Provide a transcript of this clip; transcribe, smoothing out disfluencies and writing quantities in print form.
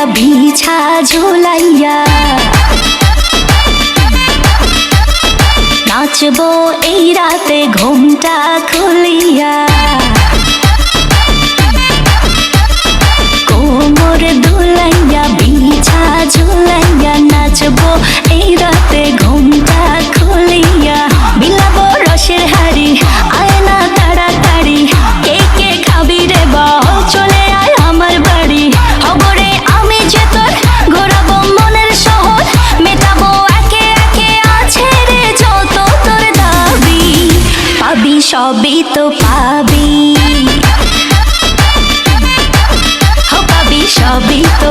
বিছা ঝুলাইয়া নাচবো এই রাতে ঘুমটা খুলিয়া কোমর দুলাইয়া বিছা ঝুলাইয়া নাচবো এই রাতে ঘুমটা খুলিয়া বিলাবো রসের হাড়ি আয় না তাড়াতাড়ি কে কে খাবি রে বল চলে আয় আমার বাড়ি খবরে আমি যে তোর ঘোরাবো মনের শহর মেটাবো একে একে আছে রে যত তোর দাবি পাবি সবই তো পাবি পাবি সবই তো